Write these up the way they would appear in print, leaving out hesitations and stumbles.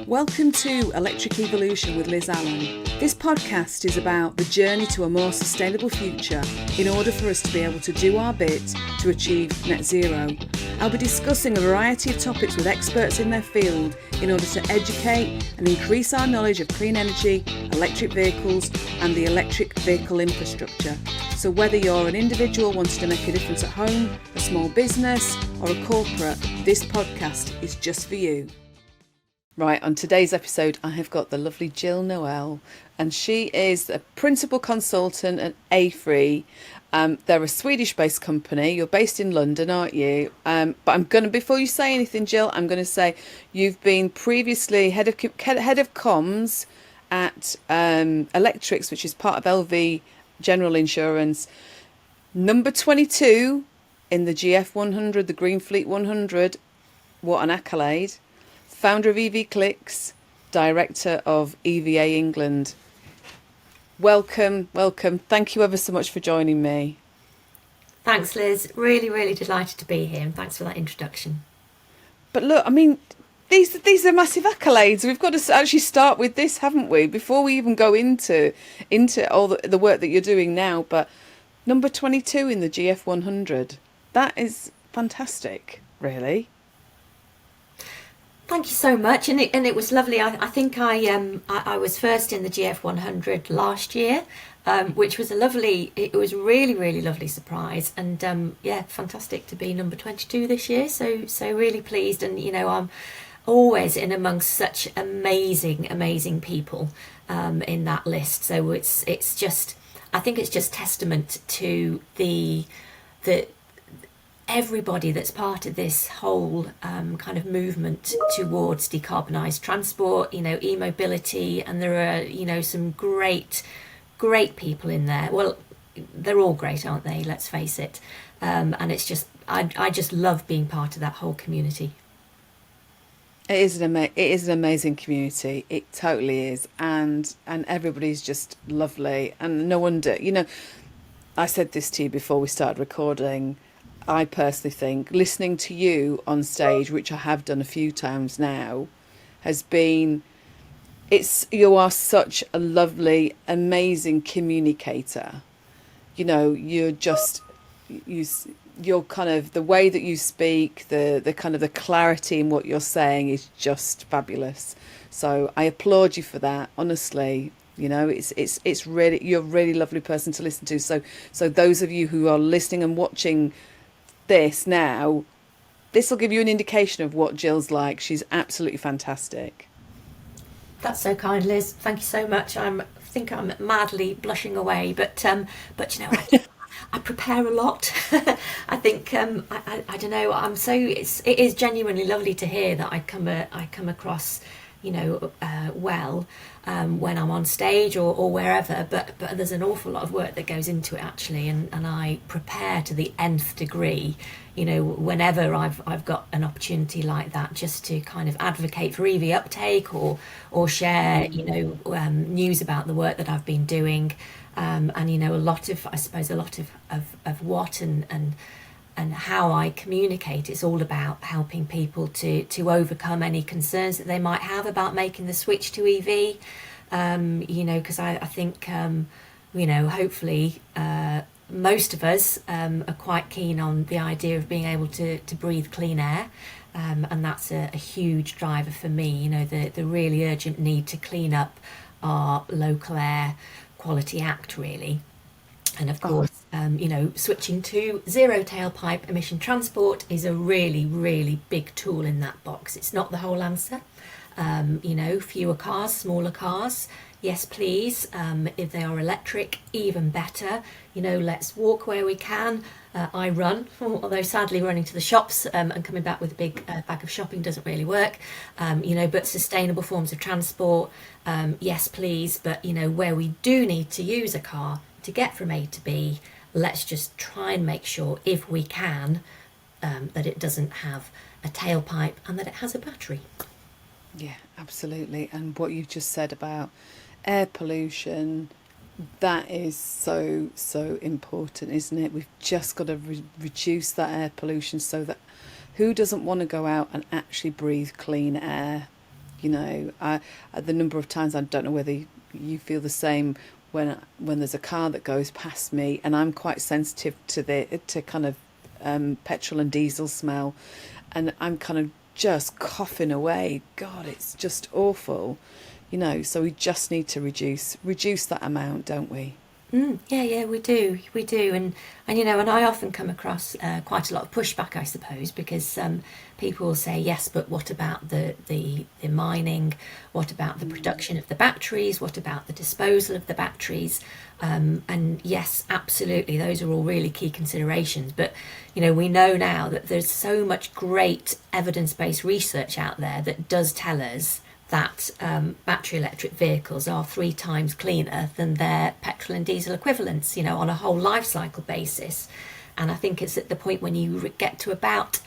Welcome to Electric Evolution with Liz Allen. This podcast is about the journey to a more sustainable future in order for us to be able to do our bit to achieve net zero. I'll be discussing a variety of topics with experts in their field in order to educate and increase our knowledge of clean energy, electric vehicles and the electric vehicle infrastructure. So whether you're an individual wanting to make a difference at home, a small business or a corporate, this podcast is just for you. Right, on today's episode, I have got the lovely Jill Noel, and she is a principal consultant at AFRY. They're a Swedish-based company. You're based in London, aren't you? But before you say anything, Jill, I'm going to say you've been previously head of comms at Electrics, which is part of LV General Insurance. Number 22 in the GF 100, the Green Fleet 100. What an accolade. Founder of EV Clicks, director of EVA England. Welcome. Thank you ever so much for joining me. Thanks, Liz. Really delighted to be here, and thanks for that introduction. But look, I mean, these are massive accolades. We've got to actually start with this, haven't we, before we even go into all the work that you're doing now. But number 22 in the GF 100, that is fantastic, really. Thank you so much, and it was lovely. I think I was first in the GF 100 last year, which was it was really lovely surprise, and fantastic to be number 22 this year. So really pleased, and I'm always in amongst such amazing people in that list. So it's just, I think it's just testament to the everybody that's part of this whole kind of movement towards decarbonised transport, e-mobility, and there are, some great people in there. Well, they're all great, aren't they? Let's face it. And it's just, I just love being part of that whole community. It is an amazing community. It totally is, and everybody's just lovely, and no wonder. I said this to you before we started recording. I personally think listening to you on stage, which I have done a few times now, you are such a lovely, amazing communicator. You're kind of, the way that you speak, the kind of the clarity in what you're saying is just fabulous. So I applaud you for that, honestly. It's really, you're a really lovely person to listen to. So those of you who are listening and watching this now, this will give you an indication of what Jill's like. She's absolutely fantastic. That's so kind, Liz. Thank you so much. I think I'm madly blushing away, but I prepare a lot. I think I don't know. It is genuinely lovely to hear that I come across well when I'm on stage or wherever, but there's an awful lot of work that goes into it actually, and I prepare to the nth degree, whenever I've got an opportunity like that, just to kind of advocate for EV uptake or share news about the work that I've been doing, and a lot of what and how I communicate. It's all about helping people to overcome any concerns that they might have about making the switch to EV, because I think, hopefully most of us are quite keen on the idea of being able to breathe clean air, and that's a huge driver for me, the really urgent need to clean up our local air quality act, really. And of course, switching to zero tailpipe emission transport is a really big tool in that box. It's not the whole answer. Fewer cars, smaller cars, yes please. If they are electric, even better. Let's walk where we can. I run, although sadly running to the shops and coming back with a big bag of shopping doesn't really work. But sustainable forms of transport, yes please. But where we do need to use a car to get from A to B, let's just try and make sure, if we can, that it doesn't have a tailpipe and that it has a battery. Yeah, absolutely. And what you've just said about air pollution, that is so important, isn't it? We've just got to reduce that air pollution, so that who doesn't want to go out and actually breathe clean air? The number of times, I don't know whether you feel the same, when there's a car that goes past me, and I'm quite sensitive to kind of petrol and diesel smell, and I'm kind of just coughing away. God, it's just awful, So we just need to reduce that amount, don't we? Yeah, we do, and I often come across quite a lot of pushback, I suppose, because people will say, yes, but what about the mining? What about the production of the batteries? What about the disposal of the batteries? And yes, absolutely, those are all really key considerations. But we know now that there's so much great evidence-based research out there that does tell us that battery electric vehicles are 3 times cleaner than their petrol and diesel equivalents, on a whole life cycle basis. And I think it's at the point when you get to about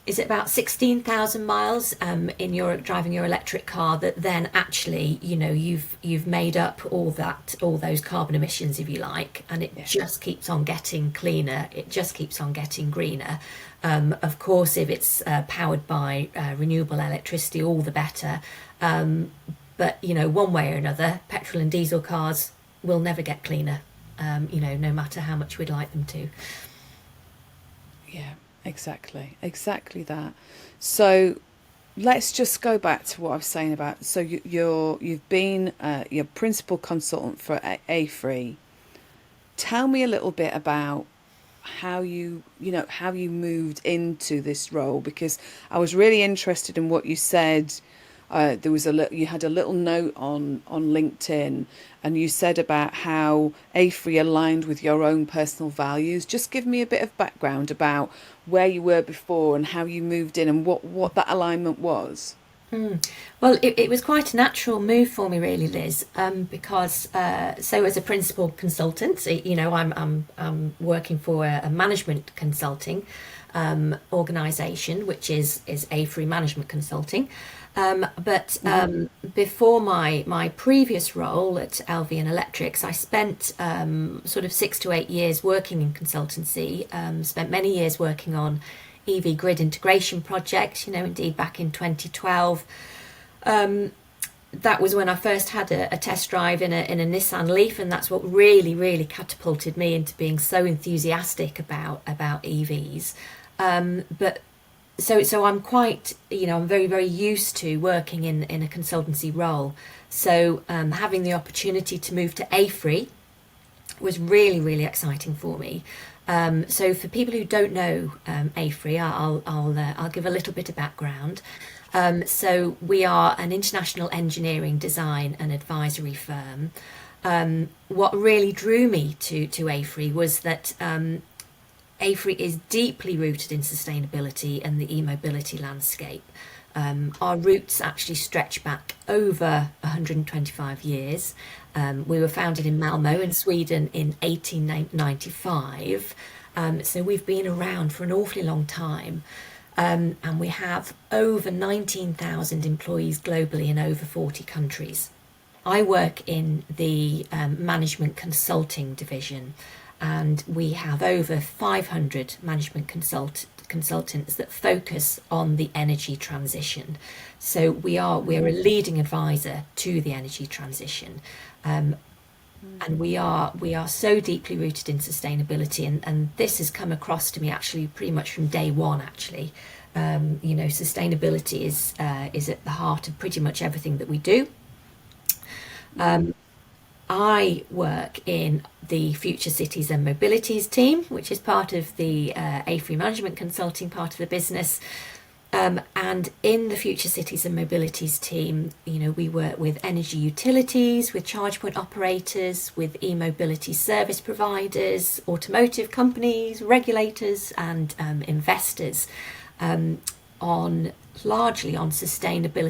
16,000 miles in your driving your electric car, that then actually you've made up all those carbon emissions, if you like, and it just keeps on getting cleaner, it just keeps on getting greener. Of course, if it's powered by renewable electricity, all the better. But one way or another, petrol and diesel cars will never get cleaner, no matter how much we'd like them to. Yeah, exactly that. So let's just go back to what I was saying about, so you've been your principal consultant for AFRY. Tell me a little bit about how you moved into this role, because I was really interested in what you said. There was you had a little note on LinkedIn, and you said about how AFRY aligned with your own personal values. Just give me a bit of background about where you were before and how you moved in, and what that alignment was. Well, it was quite a natural move for me, really, Liz, because so as a principal consultant, I'm working for a management consulting organisation, which is AFRY Management Consulting. But before my previous role at Elvian Electrics, I spent sort of 6 to 8 years working in consultancy. Spent many years working on EV grid integration projects. Indeed, back in 2012, that was when I first had a test drive in a Nissan Leaf, and that's what really catapulted me into being so enthusiastic about EVs. But so I'm quite, I'm very used to working in a consultancy role. So having the opportunity to move to AFRY was really exciting for me. So for people who don't know AFRY, I'll give a little bit of background. So we are an international engineering, design and advisory firm. What really drew me to AFRY was that AFRY is deeply rooted in sustainability and the e-mobility landscape. Our roots actually stretch back over 125 years. We were founded in Malmö in Sweden in 1895. So we've been around for an awfully long time. And we have over 19,000 employees globally in over 40 countries. I work in the management consulting division, and we have over 500 management consultants that focus on the energy transition. So we're a leading advisor to the energy transition, and we are so deeply rooted in sustainability, and this has come across to me actually pretty much from day one. Actually, sustainability is at the heart of pretty much everything that we do. I work in the Future Cities and Mobilities team, which is part of the AFRY Management Consulting part of the business. And in the Future Cities and Mobilities team, we work with energy utilities, with charge point operators, with e-mobility service providers, automotive companies, regulators and investors largely on sustainable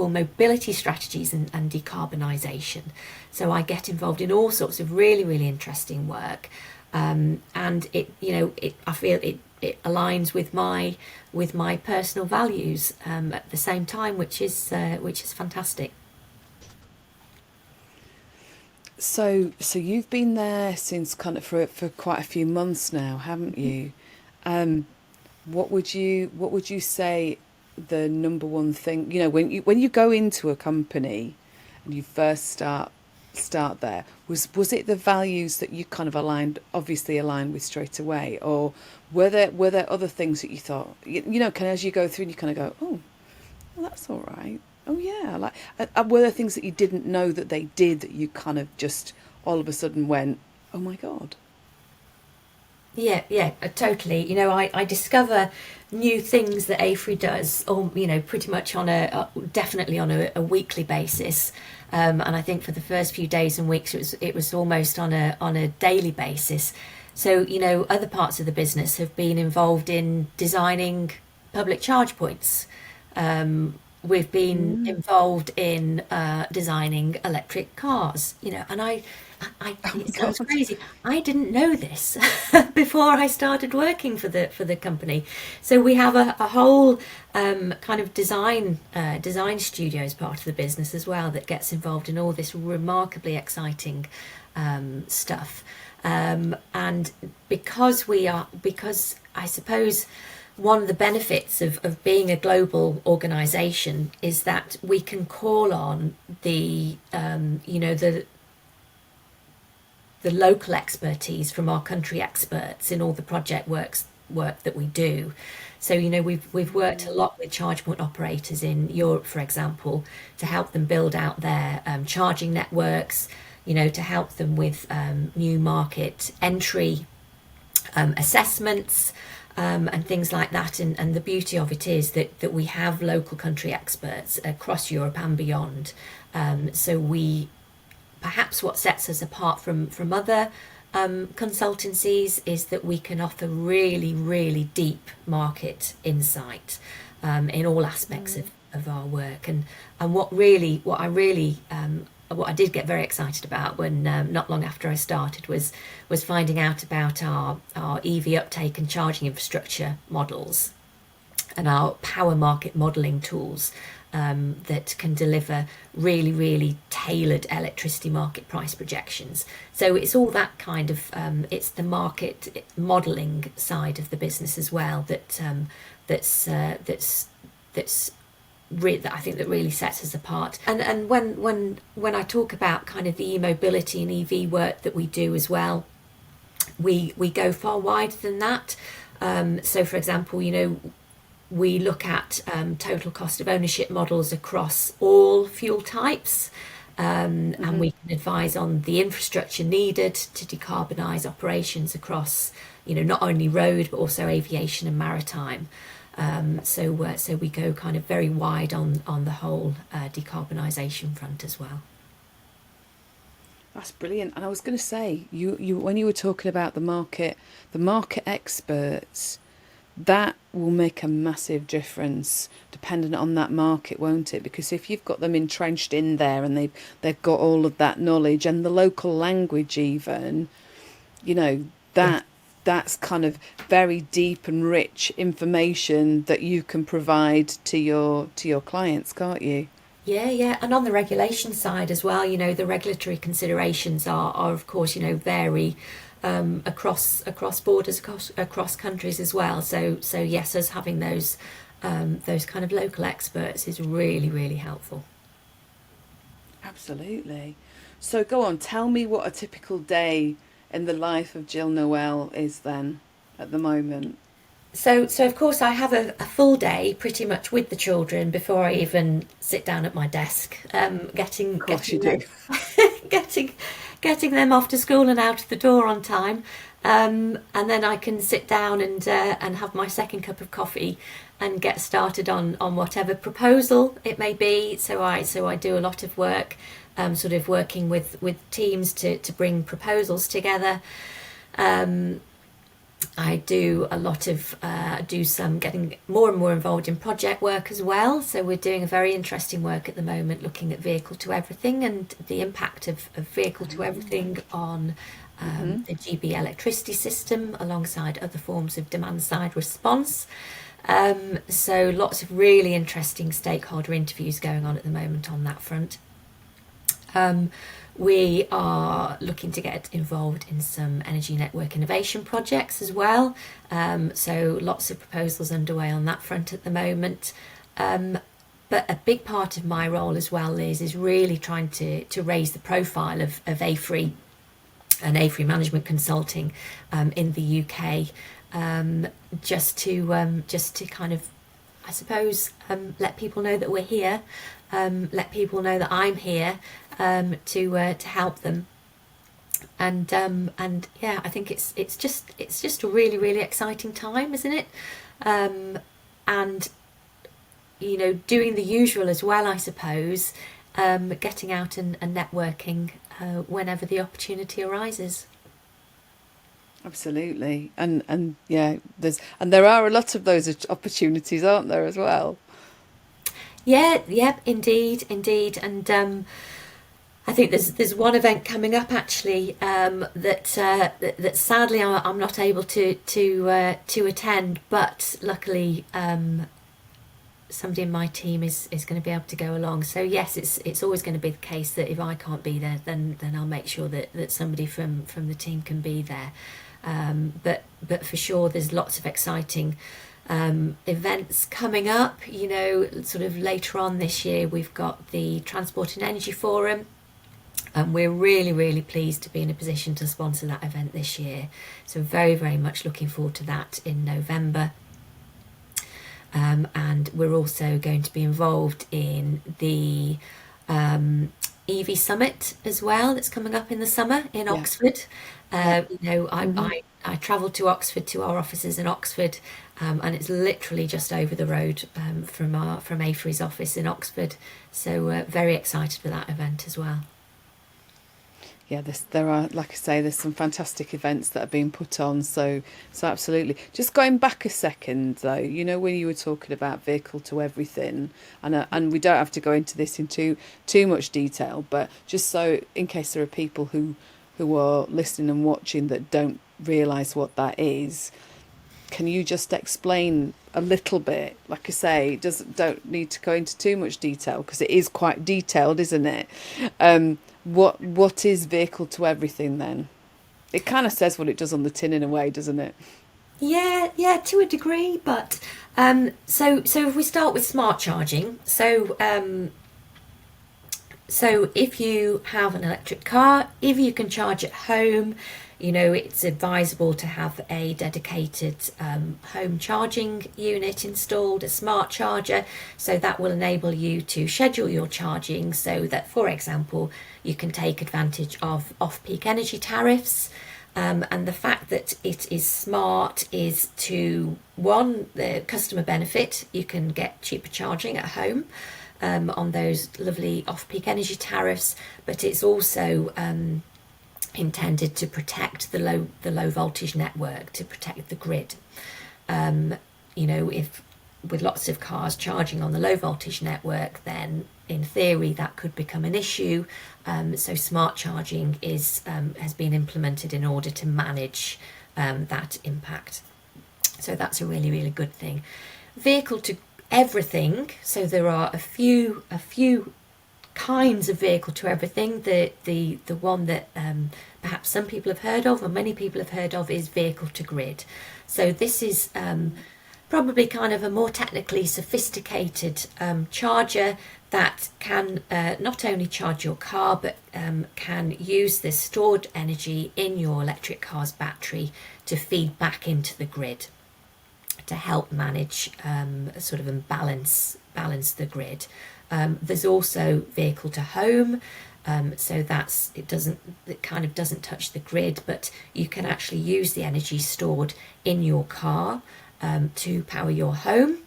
mobility strategies and decarbonisation. So I get involved in all sorts of really interesting work, and I feel it aligns with my personal values at the same time, which is fantastic. So you've been there since kind of for quite a few months now, haven't you? What would you say the number one thing, when you go into a company and you first start there, was it the values that you kind of obviously aligned with straight away, or were there other things that you thought, kind of as you go through and you kind of go, oh, well, that's all right. Oh yeah, were there things that you didn't know that they did that you kind of just all of a sudden went, oh my God? Yeah, totally. I discover new things that AFRY does, or pretty much definitely on a weekly basis. And I think for the first few days and weeks, it was almost on a daily basis. So other parts of the business have been involved in designing public charge points. We've been involved in designing electric cars, and it sounds crazy. I didn't know this before I started working for the company. So we have a whole kind of design studio as part of the business as well that gets involved in all this remarkably exciting stuff. And because I suppose one of the benefits of being a global organisation is that we can call on the local expertise from our country experts in all the project work that we do. So we've worked a lot with charge point operators in Europe, for example, to help them build out their charging networks, to help them with new market entry assessments. And things like that, and the beauty of it is that we have local country experts across Europe and beyond. So perhaps what sets us apart from other consultancies is that we can offer really, really deep market insight in all aspects of our work. And what I did get very excited about when not long after I started was finding out about our EV uptake and charging infrastructure models and our power market modelling tools that can deliver really, really tailored electricity market price projections. So it's all that kind of it's the market modelling side of the business as well that I think that really sets us apart. And when I talk about kind of the e-mobility and EV work that we do as well, we go far wider than that. So for example, we look at total cost of ownership models across all fuel types, and we can advise on the infrastructure needed to decarbonise operations across not only road but also aviation and maritime. So we go kind of very wide on the whole decarbonisation front as well. That's brilliant. And I was going to say, you when you were talking about the market experts, that will make a massive difference dependent on that market, won't it? Because if you've got them entrenched in there and they've got all of that knowledge and the local language even, that's kind of very deep and rich information that you can provide to your clients, can't you? Yeah. And on the regulation side as well, the regulatory considerations are of course, vary across borders, across countries as well. So yes, us having those kind of local experts is really, really helpful. Absolutely. So go on, tell me what a typical day in the life of Jill Noel is then at the moment. So of course I have a full day pretty much with the children before I even sit down at my desk, getting them off to school and out of the door on time, and then I can sit down and have my second cup of coffee and get started on whatever proposal it may be. So I do a lot of work, sort of working with teams to bring proposals together. I do a lot of getting more and more involved in project work as well. So we're doing a very interesting work at the moment looking at vehicle to everything and the impact of vehicle to everything on the GB electricity system alongside other forms of demand side response. So lots of really interesting stakeholder interviews going on at the moment on that front. We are looking to get involved in some energy network innovation projects as well. So lots of proposals underway on that front at the moment. But a big part of my role as well is really trying to raise the profile of AFRY and AFRY Management Consulting in the UK, just to kind of, I suppose, let people know that we're here, let people know that I'm here to help them, and yeah, I think it's just a really, really exciting time, isn't it? And doing the usual as well, I suppose, getting out and networking whenever the opportunity arises. Absolutely, and yeah, there are a lot of those opportunities, aren't there, as well? Yeah, indeed, and I think there's one event coming up actually, that sadly I'm not able to attend, but luckily somebody in my team is going to be able to go along. So yes, it's always going to be the case that if I can't be there, then I'll make sure that somebody from the team can be there. But for sure, there's lots of exciting events coming up. Sort of later on this year, we've got the Transport and Energy Forum, and we're really, really pleased to be in a position to sponsor that event this year. So very, very much looking forward to that in November. And we're also going to be involved in the EV Summit as well, that's coming up in the summer in Oxford. I travelled to Oxford, to our offices in Oxford, and it's literally just over the road from AFRY's office in Oxford. So very excited for that event as well. Yeah, there are, like I say, there's some fantastic events that are being put on. So absolutely. Just going back a second, though, when you were talking about vehicle to everything, and we don't have to go into this in too much detail, but just so in case there are people who are listening and watching that don't realise what that is, can you just explain a little bit? Like I say, don't need to go into too much detail because it is quite detailed, isn't it? What is vehicle to everything then? It kind of says what it does on the tin in a way, doesn't it? Yeah, to a degree. But so if we start with smart charging, so if you have an electric car, if you can charge at home, it's advisable to have a dedicated home charging unit installed, a smart charger. So that will enable you to schedule your charging so that, for example, you can take advantage of off-peak energy tariffs. And the fact that it is smart is to, one, the customer benefit. You can get cheaper charging at home on those lovely off-peak energy tariffs, but it's also intended to protect the low voltage network, to protect the grid. If with lots of cars charging on the low voltage network, then in theory that could become an issue. So smart charging has been implemented in order to manage that impact. So that's a really, really good thing. Vehicle to everything. So there are a few kinds of vehicle to everything. The one that perhaps some people have heard of, or many people have heard of, is vehicle to grid. So this is probably kind of a more technically sophisticated charger that can not only charge your car, but can use this stored energy in your electric car's battery to feed back into the grid to help manage sort of and balance the grid. There's also vehicle to home, so it kind of doesn't touch the grid, but you can actually use the energy stored in your car to power your home.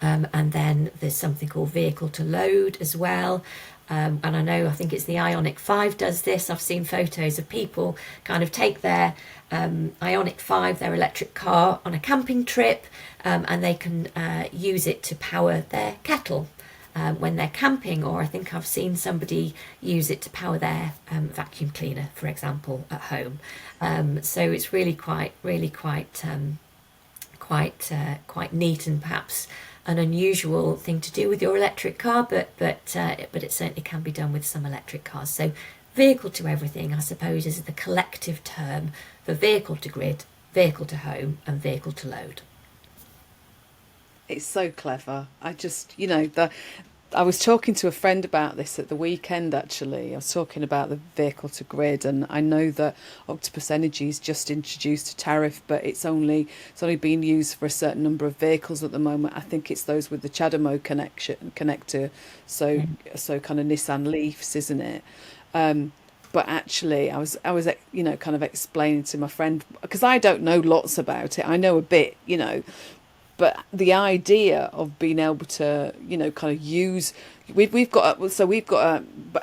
And then there's something called vehicle to load as well. And I think it's the Ioniq 5 does this. I've seen photos of people kind of take their Ioniq 5, their electric car, on a camping trip, and they can use it to power their kettle when they're camping. Or I think I've seen somebody use it to power their vacuum cleaner, for example, at home. So it's really quite neat, and perhaps an unusual thing to do with your electric car, but it certainly can be done with some electric cars. So vehicle to everything, I suppose, is the collective term for vehicle to grid, vehicle to home, and vehicle to load. It's so clever. I just, I was talking to a friend about this at the weekend, actually. I was talking about the vehicle to grid, and I know that Octopus Energy's just introduced a tariff, but it's only being used for a certain number of vehicles at the moment. I think it's those with the CHAdeMO connector, so kind of Nissan Leafs, isn't it? But actually, I was kind of explaining to my friend, because I don't know lots about it. I know a bit, but the idea of being able to kind of use, we've got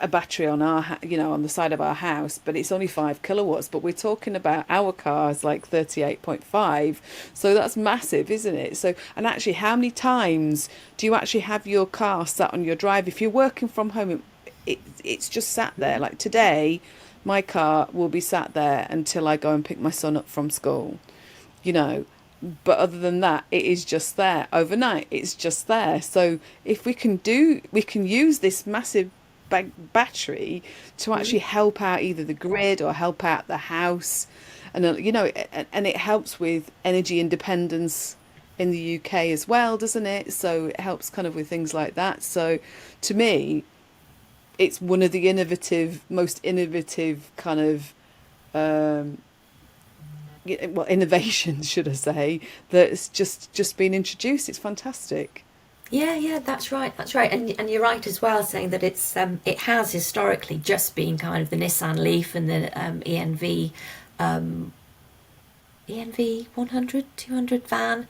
a battery on our on the side of our house, but it's only 5 kilowatts, but we're talking about our cars like 38.5, so that's massive, isn't it? So, and actually, how many times do you actually have your car sat on your drive if you're working from home? It's just sat there. Like today, my car will be sat there until I go and pick my son up from school, you know but other than that, it is just there overnight. It's just there. So if we can use this massive battery to actually help out either the grid or help out the house, and and it helps with energy independence in the UK as well, doesn't it? So it helps kind of with things like that. So to me, it's one of the most innovative kind of innovations, should I say, that's just been introduced. It's fantastic. Yeah, that's right, and you're right as well, saying that it has historically just been kind of the Nissan Leaf and the ENV 100 200 van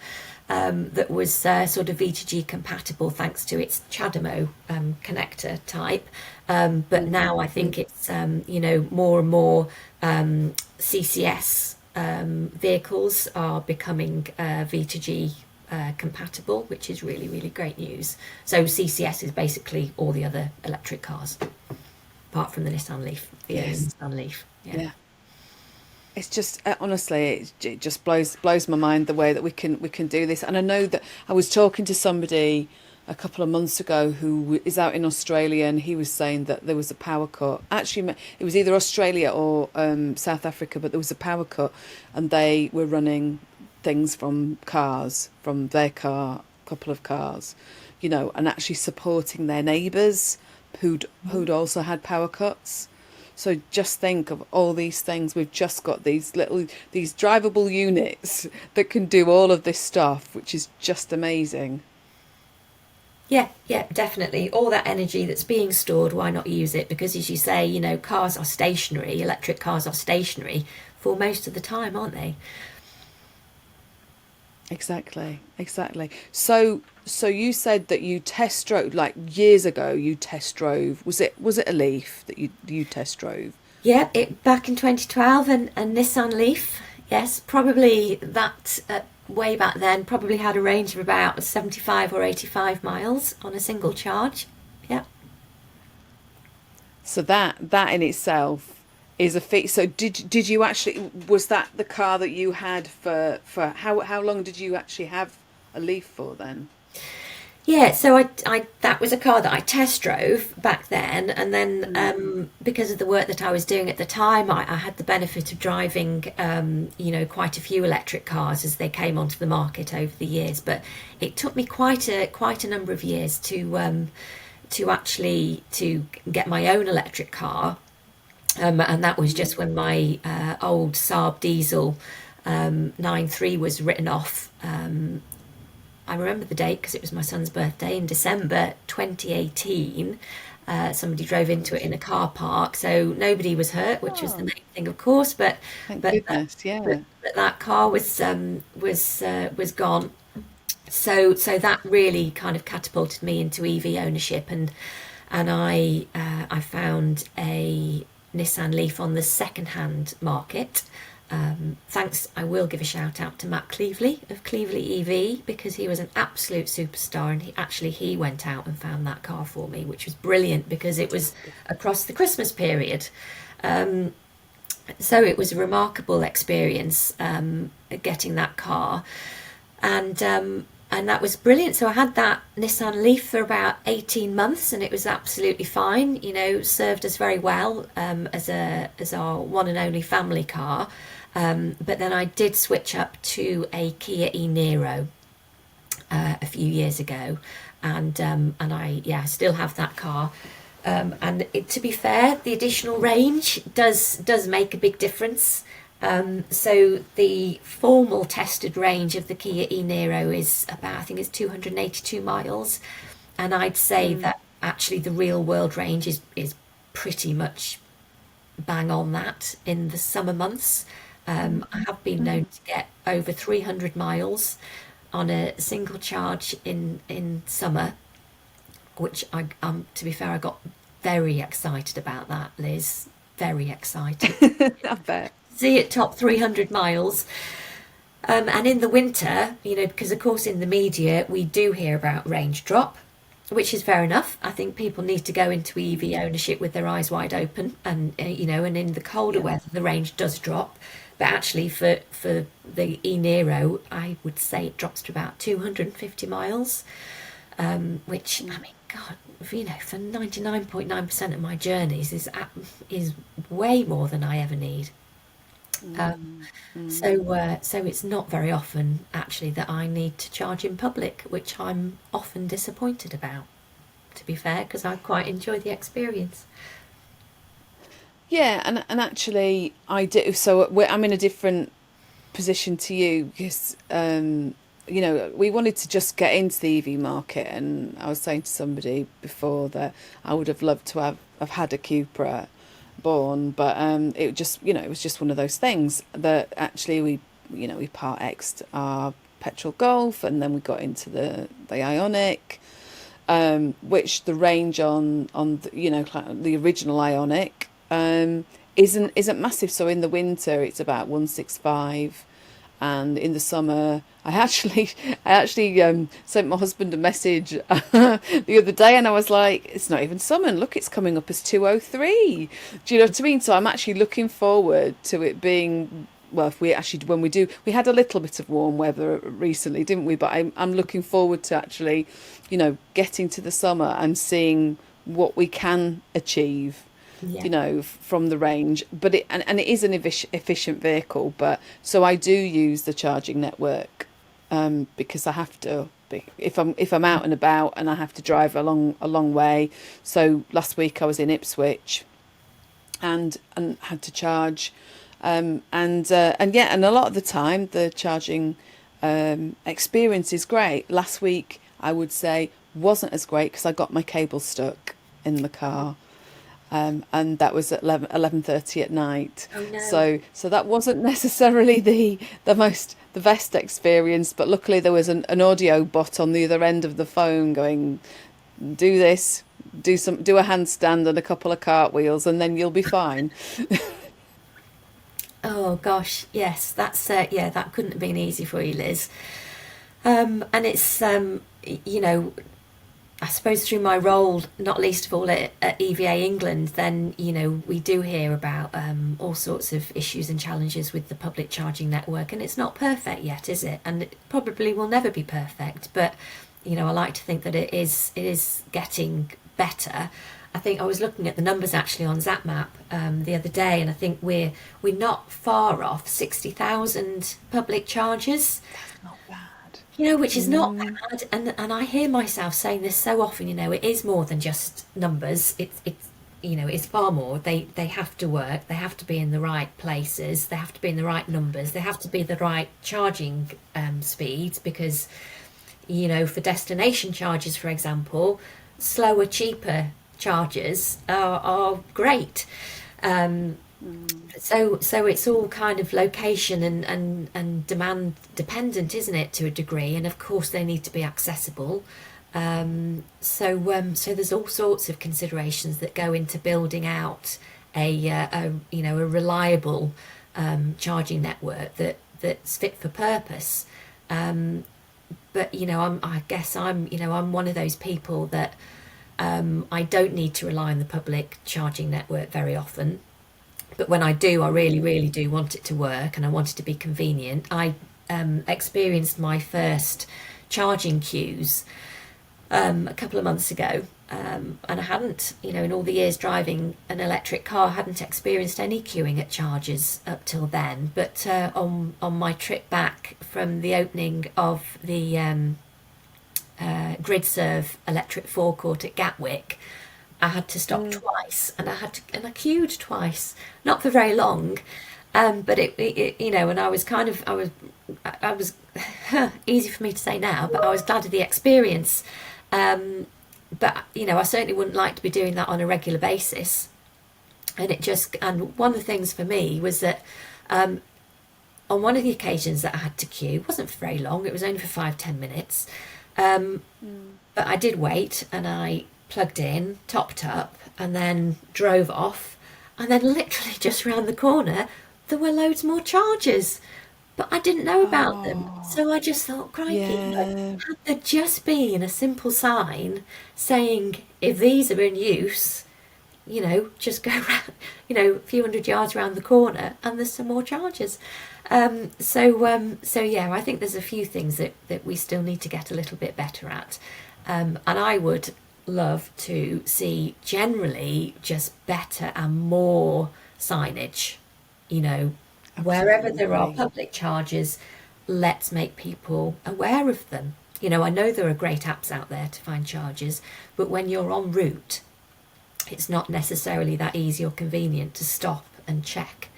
that was sort of V2G compatible thanks to its CHAdeMO connector type, but now I think it's more and more CCS vehicles are becoming V2G compatible, which is really, really great news. So CCS is basically all the other electric cars, apart from the Nissan Leaf. Yes. Nissan Leaf. Yeah. It's just honestly, it just blows my mind the way that we can do this. And I know that I was talking to somebody a couple of months ago who is out in Australia, and he was saying that there was a power cut. Actually, it was either Australia or South Africa, but there was a power cut, and they were running things from their car, a couple of cars, and actually supporting their neighbours who'd also had power cuts. So just think of all these things. We've just got these drivable units that can do all of this stuff, which is just amazing. Yeah, definitely. All that energy that's being stored, why not use it? Because as you say, cars are stationary, electric cars are stationary for most of the time, aren't they? Exactly. So you said that you test drove, like years ago. You test drove. Was it a Leaf that you test drove? Yeah, back in 2012, and Nissan Leaf. Yes, probably that way back then probably had a range of about 75 or 85 miles on a single charge. Yeah. So that in itself is a feat. So did you actually, was that the car that you had for how long did you actually have a Leaf for then? Yeah, so I that was a car that I test drove back then, and then because of the work that I was doing at the time, I had the benefit of driving quite a few electric cars as they came onto the market over the years. But it took me quite a number of years to actually get my own electric car, and that was just when my old Saab diesel 9.3 was written off. I remember the date because it was my son's birthday in December 2018. Somebody drove into it in a car park, so nobody was hurt, which was the main thing, of course. But Thank but goodness, yeah. but that car was gone. So that really kind of catapulted me into EV ownership, and I found a Nissan Leaf on the second-hand market. Thanks, I will give a shout out to Matt Cleveley of Cleveley EV, because he was an absolute superstar, and he went out and found that car for me, which was brilliant because it was across the Christmas period. So it was a remarkable experience getting that car, and that was brilliant. So I had that Nissan Leaf for about 18 months, and it was absolutely fine. Served us very well as our one and only family car. But then I did switch up to a Kia e-Niro, a few years ago, and I still have that car. To be fair, the additional range does make a big difference. So the formal tested range of the Kia e-Niro is about, I think it's 282 miles, and I'd say that actually the real world range is pretty much bang on that in the summer months. I have been known to get over 300 miles on a single charge in summer, which to be fair, I got very excited about that, Liz. Very excited. I bet. See it top 300 miles. And in the winter, because of course in the media we do hear about range drop, which is fair enough. I think people need to go into EV ownership with their eyes wide open, and and in the colder weather the range does drop. But actually for the e-Niro, I would say it drops to about 250 miles, which, I mean, God, for 99.9% of my journeys is way more than I ever need. So it's not very often actually that I need to charge in public, which I'm often disappointed about, to be fair, because I quite enjoy the experience. Yeah, and actually I do. So I'm in a different position to you because we wanted to just get into the EV market, and I was saying to somebody before that I would have loved to have had a Cupra born, but it was just one of those things that actually we part X'd our petrol Golf, and then we got into the Ionic, which the range on the original Ionic isn't massive. So in the winter it's about 165, and in the summer I actually sent my husband a message the other day, and I was like, it's not even summer, and look, it's coming up as 203. Do you know what I mean? So I'm actually looking forward to it being, well, if we actually, when we had a little bit of warm weather recently, didn't we? But I'm looking forward to actually getting to the summer and seeing what we can achieve, Yeah. from the range. But it is an efficient vehicle. But so I do use the charging network, because I have to, if I'm out and about and I have to drive a long way. So last week I was in Ipswich and had to charge, and a lot of the time the charging experience is great. Last week I would say wasn't as great because I got my cable stuck in the car, and that was at 11:30 at night. Oh no. So that wasn't necessarily the best experience, but luckily there was an audio bot on the other end of the phone going, do this, do a handstand and a couple of cartwheels, and then you'll be fine. Oh gosh, yes, that couldn't have been easy for you, Liz. And it's you know, I suppose through my role, not least of all at EVA England, then we do hear about all sorts of issues and challenges with the public charging network, and it's not perfect yet, is it? And it probably will never be perfect, but I like to think that it is getting better. I think I was looking at the numbers actually on ZapMap the other day, and I think we're not far off 60,000 public chargers. Not bad. Which is not bad, and I hear myself saying this so often. It is more than just numbers. It's far more. They have to work. They have to be in the right places. They have to be in the right numbers. They have to be the right charging speeds, because for destination charges, for example, slower, cheaper chargers are great. Um, so it's all kind of location and demand dependent, isn't it, to a degree? And of course they need to be accessible. So there's all sorts of considerations that go into building out a reliable charging network that's fit for purpose. But I guess I'm one of those people that I don't need to rely on the public charging network very often. But when I do, I really, really do want it to work, and I want it to be convenient. I experienced my first charging queues a couple of months ago, and I hadn't, in all the years driving an electric car, I hadn't experienced any queuing at chargers up till then. But on my trip back from the opening of the GridServe electric forecourt at Gatwick, I had to stop twice, and I queued twice, not for very long, but and I was easy for me to say now, but I was glad of the experience. But I certainly wouldn't like to be doing that on a regular basis. And one of the things for me was that on one of the occasions that I had to queue, it wasn't for very long, it was only for 5-10 minutes, but I did wait, and I plugged in, topped up, and then drove off, and then literally just round the corner there were loads more charges, but I didn't know about them. So I just thought, crikey, had there just been a simple sign saying, if these are in use, just go around, a few hundred yards around the corner, and there's some more charges. So yeah, I think there's a few things that we still need to get a little bit better at. And I would love to see generally just better and more signage, wherever there are public charges, let's make people aware of them. I know there are great apps out there to find charges, but when you're en route, it's not necessarily that easy or convenient to stop and check.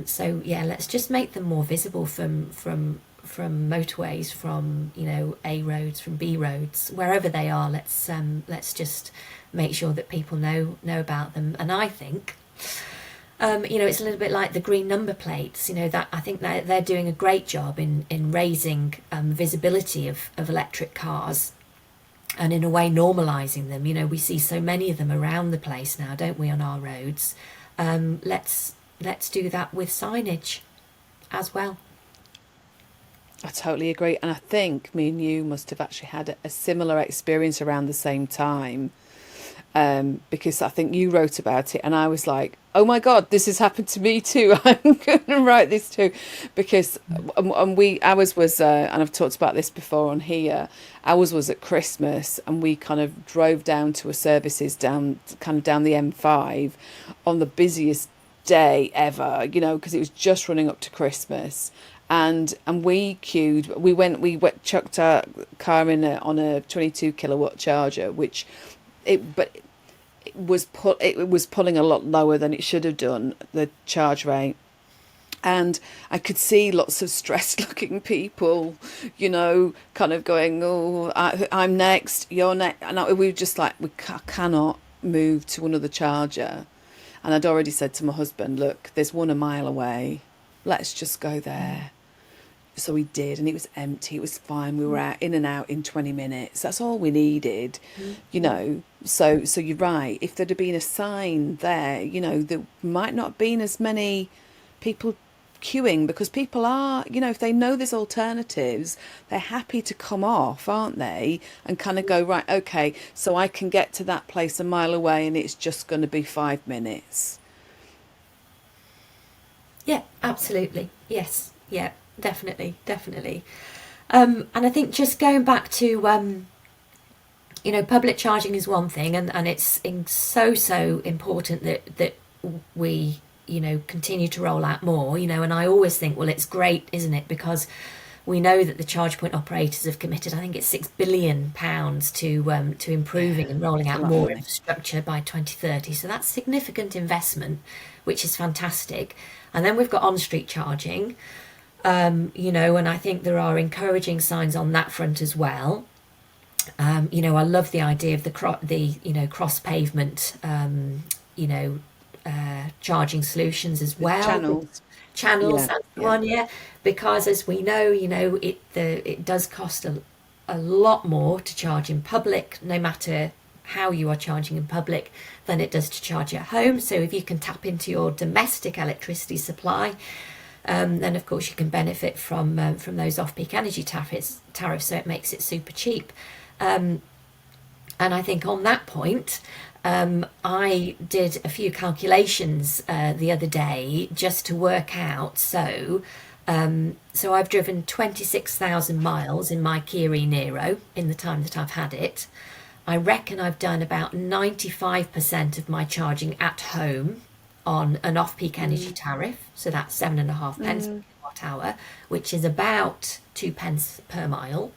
So yeah, let's just make them more visible from motorways, from A roads, from B roads, wherever they are. Let's just make sure that people know about them. And I think it's a little bit like the green number plates. That I think that they're doing a great job in raising visibility of electric cars, and in a way normalising them. We see so many of them around the place now, don't we, on our roads? Let's do that with signage as well. I totally agree. And I think me and you must have actually had a similar experience around the same time, because I think you wrote about it and I was like, oh my God, this has happened to me too. I'm going to write this too. Because ours was, and I've talked about this before on here, ours was at Christmas, and we kind of drove down to a services down the M5 on the busiest day ever, because it was just running up to Christmas. And we queued. We chucked our car in on a 22 kilowatt charger, which it was pulling a lot lower than it should have done, the charge rate. And I could see lots of stressed looking people, kind of going, oh, I'm next, you're next. And we were just like, we cannot move to another charger. And I'd already said to my husband, look, there's one a mile away. Let's just go there. So we did, and it was empty. It was fine. We were in and out in 20 minutes. That's all we needed, So you're right. If there'd have been a sign there, there might not have been as many people queuing, because people are, if they know there's alternatives, they're happy to come off, aren't they? And kind of go, right, okay, so I can get to that place a mile away and it's just going to be 5 minutes. Yeah, absolutely. Yes. Yeah, definitely. And I think just going back to, public charging is one thing, and it's so important that we continue to roll out more, and I always think, well, it's great, isn't it? Because we know that the charge point operators have committed, I think it's £6 billion to improving and rolling out more infrastructure by 2030. So that's significant investment, which is fantastic. And then we've got on-street charging, and I think there are encouraging signs on that front as well. I love the idea of the cross pavement, charging solutions as well. Channels, that's the one, because as we know, it does cost a lot more to charge in public, no matter how you are charging in public, than it does to charge at home. So if you can tap into your domestic electricity supply, then of course you can benefit from those off-peak energy tariffs. So it makes it super cheap. And I think on that point, I did a few calculations the other day just to work out. So I've driven 26,000 miles in my Kia e-Niro in the time that I've had it. I reckon I've done about 95% of my charging at home on an off-peak energy tariff. So that's 7.5 pence per kilowatt hour, which is about 2 pence per mile.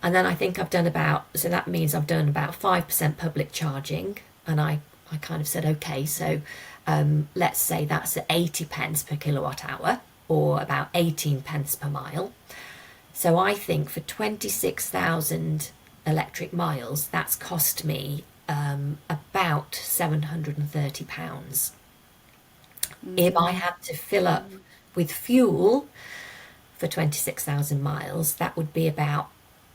And then I think I've done so that means I've done about 5% public charging. And I kind of said, okay, so let's say that's at 80 pence per kilowatt hour, or about 18 pence per mile. So I think for 26,000 electric miles, that's cost me about £730. If I had to fill up with fuel for 26,000 miles, that would be about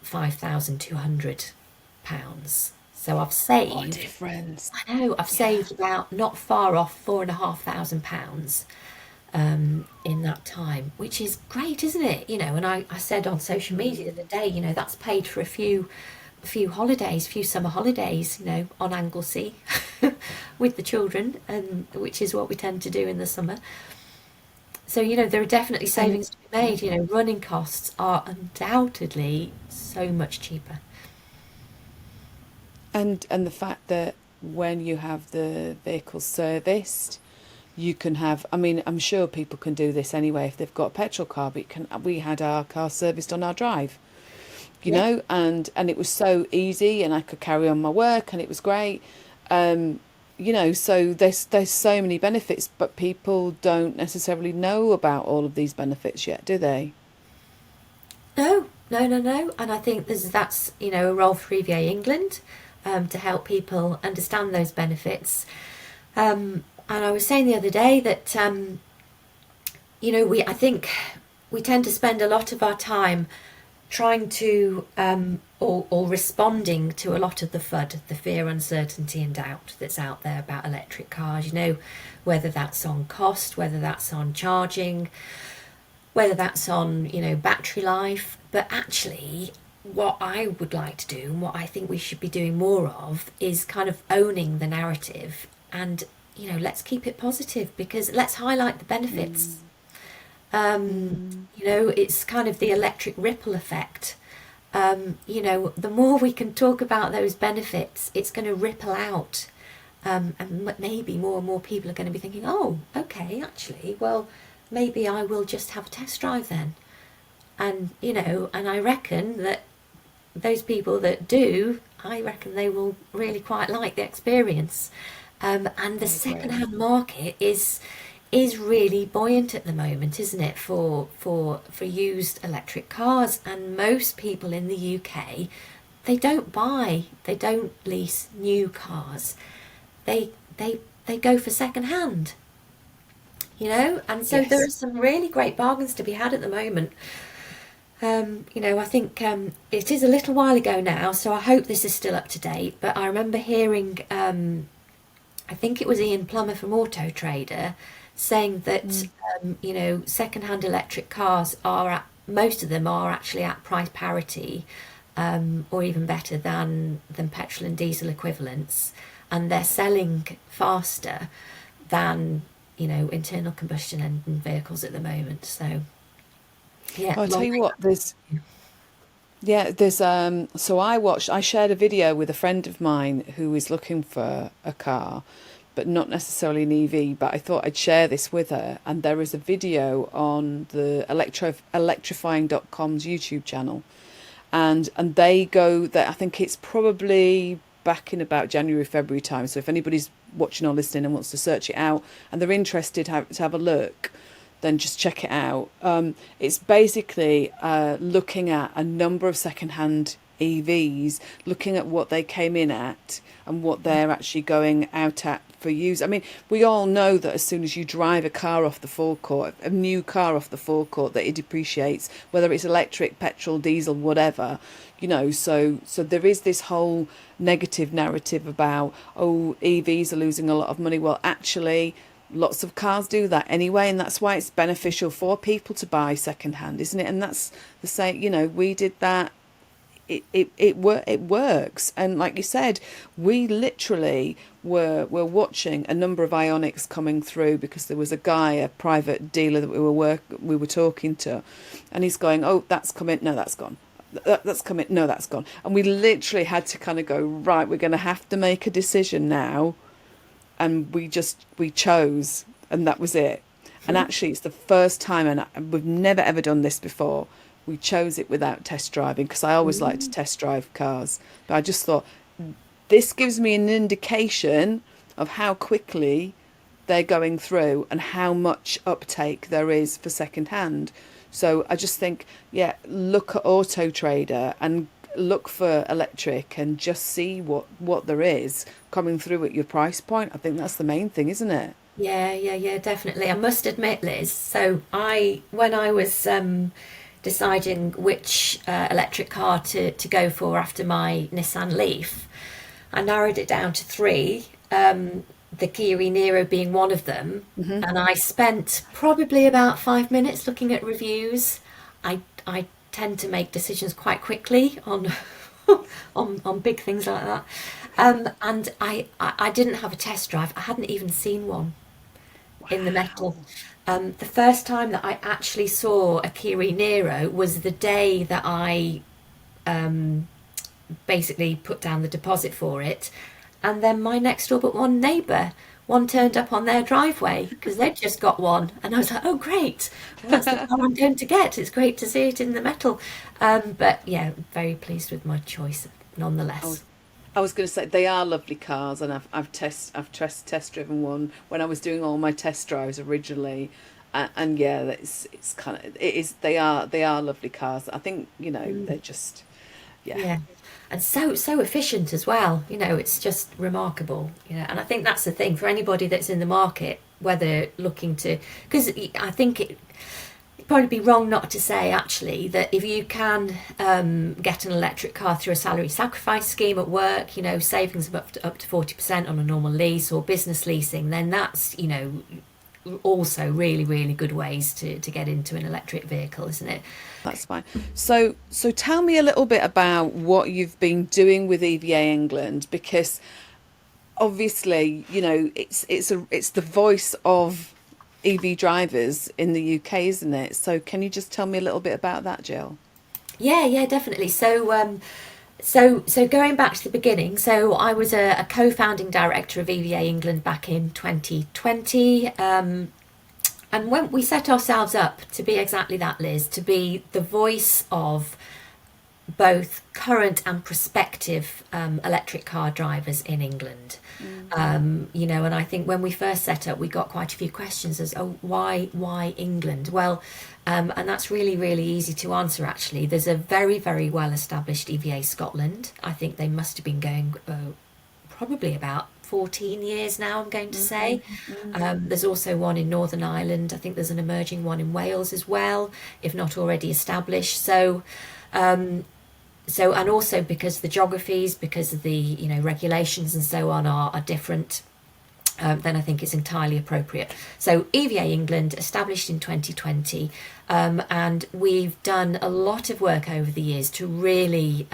£5,200. So I've What a saved, difference. I know, I've saved about not far off £4,500 in that time, which is great, isn't it? And I said on social media the other day, that's paid for a few holidays, few summer holidays, on Anglesey with the children, and which is what we tend to do in the summer. So, there are definitely savings to be made. Running costs are undoubtedly so much cheaper. And the fact that when you have the vehicle serviced, you can have, I mean, I'm sure people can do this anyway if they've got a petrol car, but we had our car serviced on our drive, Yeah. and it was so easy, and I could carry on my work, and it was great. So there's so many benefits, but people don't necessarily know about all of these benefits yet, do they? No, no, no, no. And I think that's a role for EVA England, to help people understand those benefits. And I was saying the other day that I think we tend to spend a lot of our time trying to or responding to a lot of the FUD, the fear, uncertainty and doubt that's out there about electric cars, whether that's on cost, whether that's on charging, whether that's on, battery life. But actually, what I would like to do, and what I think we should be doing more of, is kind of owning the narrative, and, let's keep it positive, because let's highlight the benefits. It's kind of the electric ripple effect. The more we can talk about those benefits, it's going to ripple out. And maybe more and more people are going to be thinking, oh, okay, actually, well, maybe I will just have a test drive then. And, and I reckon that those people that do, I reckon they will really quite like the experience. And the second-hand market is really buoyant at the moment, isn't it, for used electric cars? And most people in the UK, they don't lease new cars. They go for second-hand, and so there are some really great bargains to be had at the moment. I think it is a little while ago now, so I hope this is still up to date, but I remember hearing, I think it was Ian Plummer from Auto Trader, saying that second-hand electric cars most of them are actually at price parity, or even better than petrol and diesel equivalents, and they're selling faster than internal combustion engine vehicles at the moment. So yeah, I'll tell you what, so I shared a video with a friend of mine who is looking for a car, but not necessarily an EV, but I thought I'd share this with her. And there is a video on the electrifying.com's YouTube channel. And they go there, I think it's probably back in about January, February time. So if anybody's watching or listening and wants to search it out and they're interested to have a look, then just check it out. It's basically looking at a number of second-hand EVs, looking at what they came in at and what they're actually going out at for use. I mean, we all know that as soon as you drive a car off the forecourt, a new car off the forecourt, that it depreciates, whether it's electric, petrol, diesel, whatever, so there is this whole negative narrative about, oh, EVs are losing a lot of money. Well, actually, lots of cars do that anyway, and that's why it's beneficial for people to buy secondhand, isn't it? And that's the same, we did that. It works, and like you said, we literally were watching a number of Ionics coming through because there was a guy, a private dealer that we were talking to, and he's going, oh, that's coming, no, that's gone. That's coming, no, that's gone. And we literally had to kind of go, right, we're going to have to make a decision now, and we chose, and that was it. And actually, it's the first time, and we've never ever done this before. we chose it without test driving, because I always like to Mm. test drive cars. But I just thought this gives me an indication of how quickly they're going through and how much uptake there is for second hand. So I just think, yeah, look at Auto Trader and look for electric and just see what there is coming through at your price point. I think that's the main thing, isn't it? Yeah, yeah, yeah, definitely. I must admit, Liz, so when I was deciding which electric car to go for after my Nissan Leaf, I narrowed it down to three, the Kia Niro being one of them, and I spent probably about 5 minutes looking at reviews. I tend to make decisions quite quickly on on big things like that, and I didn't have a test drive. I hadn't even seen one in the metal. The first time that I actually saw a Kia Niro was the day that I basically put down the deposit for it, and then my next door but one neighbour, one turned up on their driveway because they'd just got one, and I was like, oh great, well, that's the car I'm going to get. It's great to see it in the metal. But yeah, very pleased with my choice I nonetheless. was I was going to say they are lovely cars, and I've test driven one when I was doing all my test drives originally, and yeah, it's kind of it is they are lovely cars. I think they're just yeah. Yeah. And so efficient as well. It's just remarkable. And I think that's the thing for anybody that's in the market, whether looking to, because I think it'd probably be wrong not to say actually that if you can get an electric car through a salary sacrifice scheme at work, savings of up to 40% on a normal lease or business leasing, then that's, also really, really good ways to get into an electric vehicle, isn't it? That's fine. So tell me a little bit about what you've been doing with EVA England, because obviously, it's the voice of EV drivers in the UK, isn't it? So can you just tell me a little bit about that, Jill? Yeah, yeah, definitely. So going back to the beginning, so I was a co-founding director of EVA England back in 2020. And when we set ourselves up to be exactly that, Liz, to be the voice of both current and prospective electric car drivers in England. And I think when we first set up, we got quite a few questions as, oh, why England? Well, and that's really, really easy to answer, actually. There's a very, very well established EVA Scotland. I think they must have been going probably about 14 years now, I'm going to say. There's also one in Northern Ireland. I think there's an emerging one in Wales as well, if not already established. And also because the geographies, because of the regulations and so on are different, then I think it's entirely appropriate. So EVA England established in 2020, and we've done a lot of work over the years to really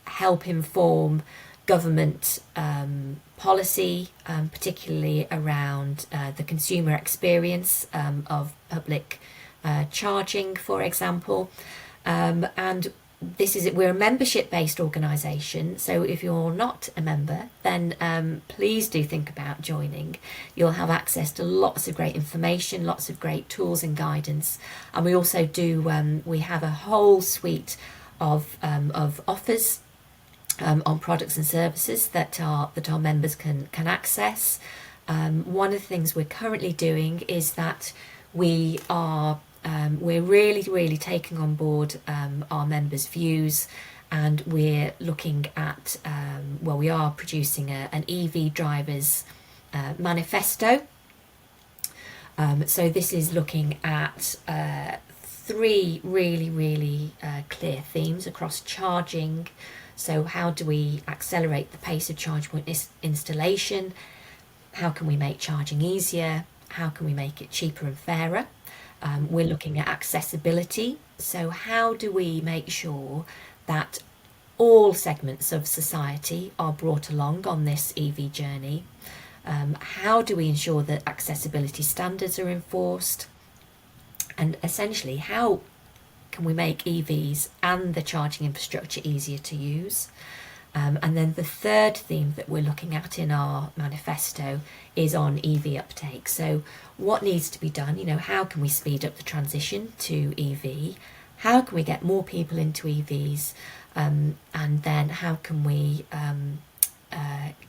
help inform government policy, particularly around the consumer experience of public charging, for example. And we're a membership based organisation, so if you're not a member, then please do think about joining. You'll have access to lots of great information, lots of great tools and guidance, and we also do we have a whole suite of offers on products and services that our members can access. One of the things we're currently doing is that we're really, really taking on board our members' views, and we're looking at, we are producing an EV drivers manifesto. So this is looking at three really, really clear themes across charging. So how do we accelerate the pace of charge point installation? How can we make charging easier? How can we make it cheaper and fairer? We're looking at accessibility. So how do we make sure that all segments of society are brought along on this EV journey? How do we ensure that accessibility standards are enforced? And essentially, how can we make EVs and the charging infrastructure easier to use? And then the third theme that we're looking at in our manifesto is on EV uptake. So what needs to be done? How can we speed up the transition to EV? how can we get more people into EVs, and then how can we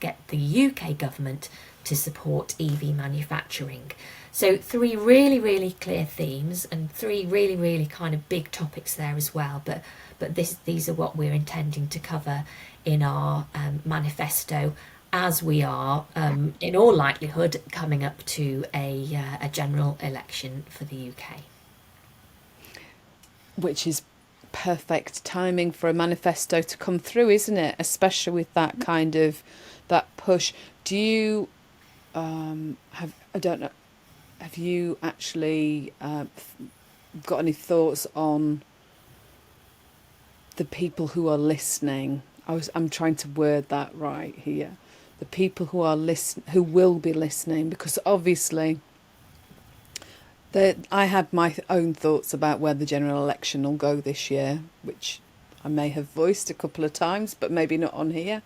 get the UK government to support EV manufacturing. So 3 really, really clear themes and 3 really, really kind of big topics there as well. But these are what we're intending to cover in our manifesto, as we are, in all likelihood, coming up to a general election for the UK. Which is perfect timing for a manifesto to come through, isn't it? Especially with that kind of that push. Do you have you actually got any thoughts on the people who are listening? I'm trying to word that right here. The people who who will be listening, because obviously I have my own thoughts about where the general election will go this year, which I may have voiced a couple of times, but maybe not on here.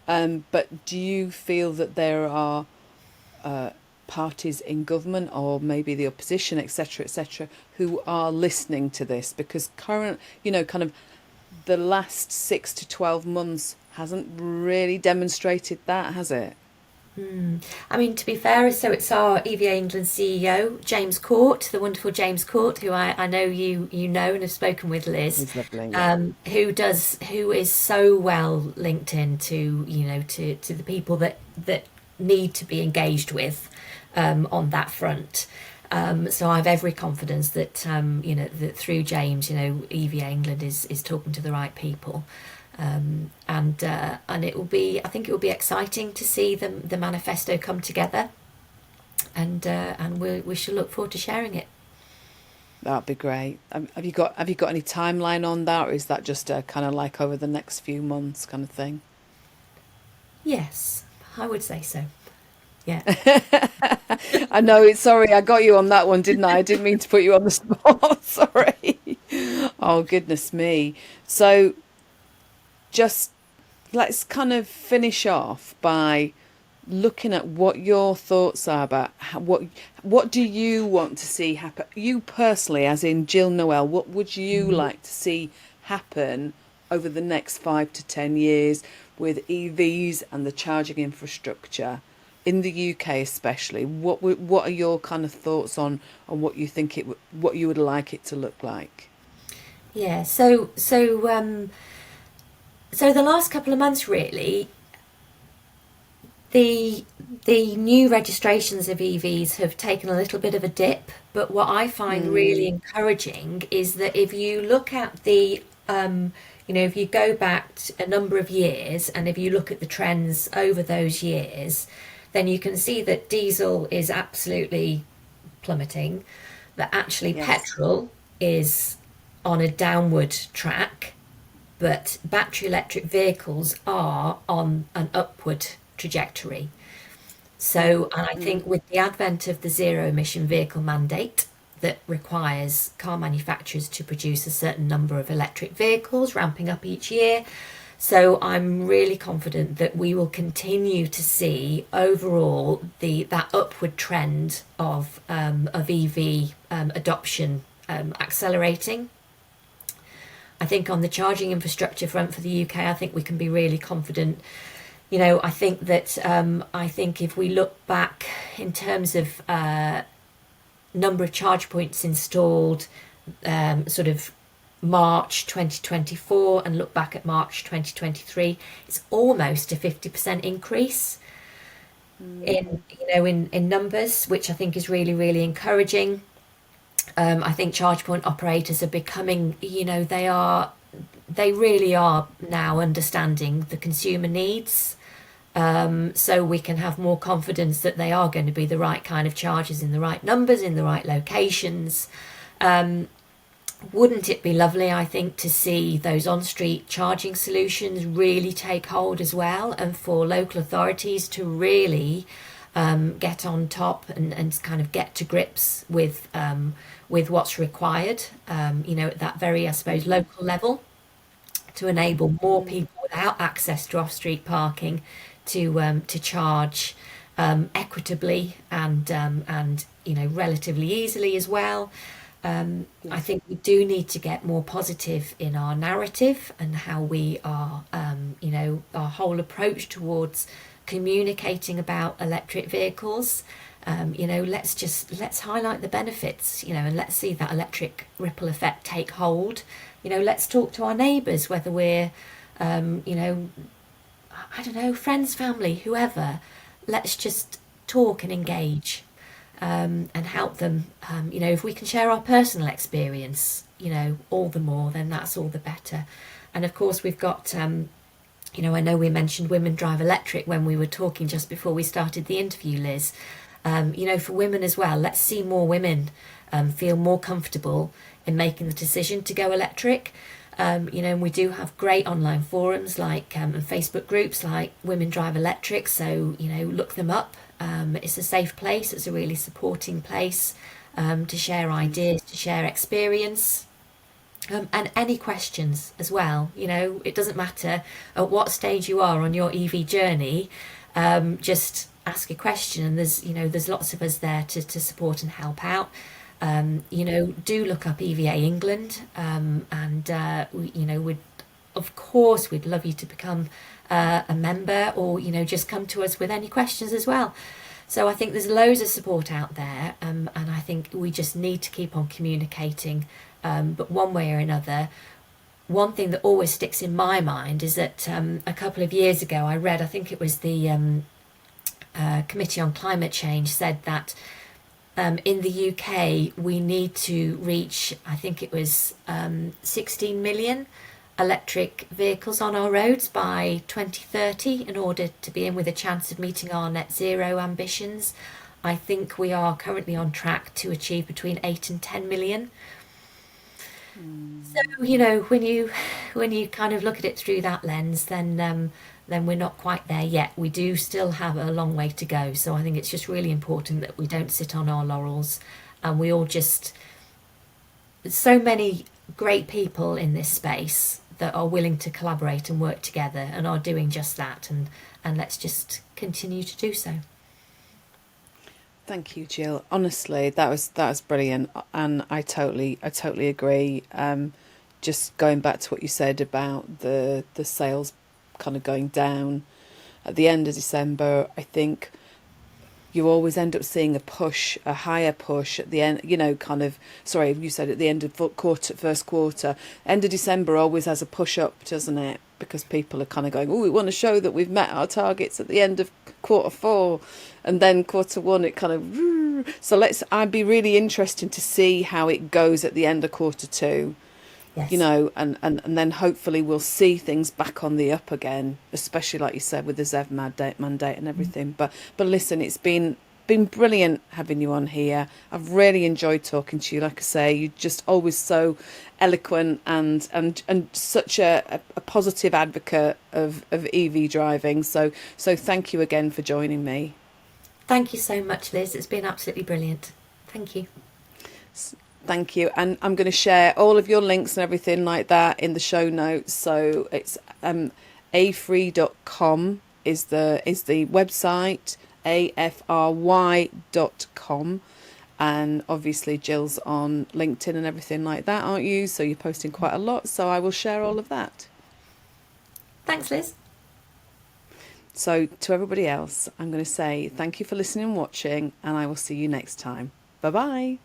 But do you feel that there are parties in government, or maybe the opposition, etc., who are listening to this? Because kind of the last 6 to 12 months hasn't really demonstrated that, has it? I mean, to be fair, so it's our EVA England CEO, James Court, the wonderful James Court, who I know you know and have spoken with, Liz. He's lovely, yeah. Who is so well linked into, to the people that need to be engaged with on that front. So I have every confidence that that through James, EVA England is talking to the right people. And it will be, I think it will be exciting to see the manifesto come together, and we shall look forward to sharing it. That'd be great. Have you got any timeline on that, or is that just kind of like over the next few months kind of thing? Yes, I would say so. Yeah. I know. Sorry, I got you on that one, didn't I? I didn't mean to put you on the spot. Sorry. Oh, goodness me. So just let's kind of finish off by looking at what your thoughts are about what do you want to see happen, you personally, as in Jill Noel. What would you like to see happen over the next 5 to 10 years with EVs and the charging infrastructure in the UK especially? What are your kind of thoughts on what you think what you would like it to look like? Yeah, so the last couple of months, really, the new registrations of EVs have taken a little bit of a dip. But what I find really encouraging is that if you look at the, if you go back a number of years and if you look at the trends over those years, then you can see that diesel is absolutely plummeting, that actually petrol is on a downward track, but battery electric vehicles are on an upward trajectory. So, and I think with the advent of the zero emission vehicle mandate that requires car manufacturers to produce a certain number of electric vehicles, ramping up each year. So I'm really confident that we will continue to see overall that upward trend of EV adoption accelerating. I think on the charging infrastructure front for the UK, I think we can be really confident. I think that if we look back in terms of number of charge points installed, sort of March 2024, and look back at March 2023, it's almost a 50% increase in numbers, which I think is really, really encouraging. I think charge point operators are becoming, they really are now understanding the consumer needs. So we can have more confidence that they are going to be the right kind of chargers in the right numbers, in the right locations. Wouldn't it be lovely, I think, to see those on-street charging solutions really take hold as well, and for local authorities to really get on top and kind of get to grips with what's required, at that very, I suppose, local level, to enable more people without access to off-street parking to charge equitably and relatively easily as well. I think we do need to get more positive in our narrative and how we are, our whole approach towards communicating about electric vehicles. Let's highlight the benefits, and let's see that electric ripple effect take hold. Let's talk to our neighbours, whether we're, friends, family, whoever. Let's just talk and engage. And help them, if we can share our personal experience, all the more, then that's all the better. And of course we've got, I know we mentioned Women Drive Electric when we were talking just before we started the interview, Liz. For women as well, let's see more women feel more comfortable in making the decision to go electric. And we do have great online forums like and Facebook groups like Women Drive Electric, so look them up. It's a safe place, it's a really supporting place to share ideas, to share experience, and any questions as well. It doesn't matter at what stage you are on your EV journey, just ask a question, and there's lots of us there to support and help out. Do look up EVA England, we'd love you to become a member, or just come to us with any questions as well. So I think there's loads of support out there, and I think we just need to keep on communicating, but one way or another. One thing that always sticks in my mind is that a couple of years ago I read, I think it was the Committee on Climate Change said that in the UK we need to reach, I think it was 16 million electric vehicles on our roads by 2030 in order to be in with a chance of meeting our net zero ambitions. I think we are currently on track to achieve between 8 and 10 million. So when you kind of look at it through that lens, then we're not quite there yet. We do still have a long way to go. So I think it's just really important that we don't sit on our laurels, and we all just, so many great people in this space that are willing to collaborate and work together and are doing just that, and let's just continue to do so. Thank you, Jill. Honestly, that was brilliant, and I totally agree. Just going back to what you said about the sales kind of going down at the end of December, I think you always end up seeing a higher push at the end, you said at the end of first quarter. End of December always has a push up, doesn't it? Because people are kind of going, we want to show that we've met our targets at the end of quarter four. And then quarter one, it kind of... So I'd be really interested to see how it goes at the end of quarter two. Yes. And then hopefully we'll see things back on the up again, especially like you said with the ZEV mandate and everything. But listen, it's been brilliant having you on here. I've really enjoyed talking to you. Like I say, you're just always so eloquent and such a positive advocate of EV driving. So thank you again for joining me. Thank you so much, Liz. It's been absolutely brilliant. Thank you. Thank you. And I'm going to share all of your links and everything like that in the show notes. So it's afry.com is the website, afry.com. And obviously Jill's on LinkedIn and everything like that, aren't you? So you're posting quite a lot. So I will share all of that. Thanks, Liz. So to everybody else, I'm going to say thank you for listening and watching, and I will see you next time. Bye-bye.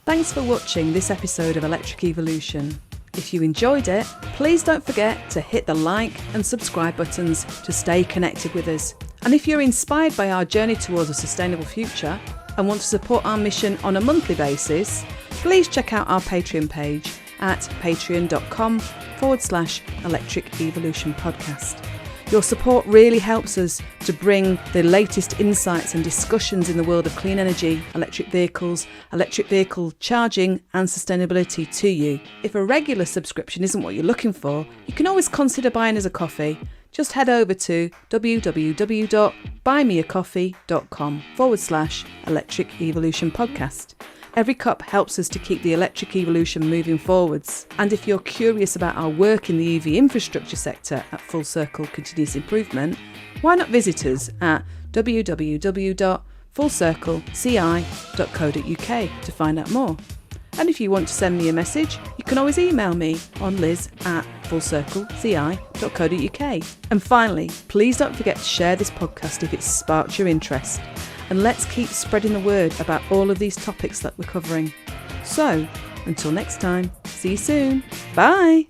Thanks for watching this episode of Electric Evolution. If you enjoyed it, please don't forget to hit the like and subscribe buttons to stay connected with us. And if you're inspired by our journey towards a sustainable future and want to support our mission on a monthly basis, please check out our Patreon page at patreon.com/Electric Evolution Podcast. Your support really helps us to bring the latest insights and discussions in the world of clean energy, electric vehicles, electric vehicle charging and sustainability to you. If a regular subscription isn't what you're looking for, you can always consider buying us a coffee. Just head over to www.buymeacoffee.com/Electric Evolution Podcast. Every cup helps us to keep the electric evolution moving forwards. And if you're curious about our work in the EV infrastructure sector at Full Circle Continuous Improvement, why not visit us at www.fullcircleci.co.uk to find out more. And if you want to send me a message, you can always email me on liz@fullcircleci.co.uk. And finally, please don't forget to share this podcast if it sparked your interest. And let's keep spreading the word about all of these topics that we're covering. So, until next time, see you soon. Bye!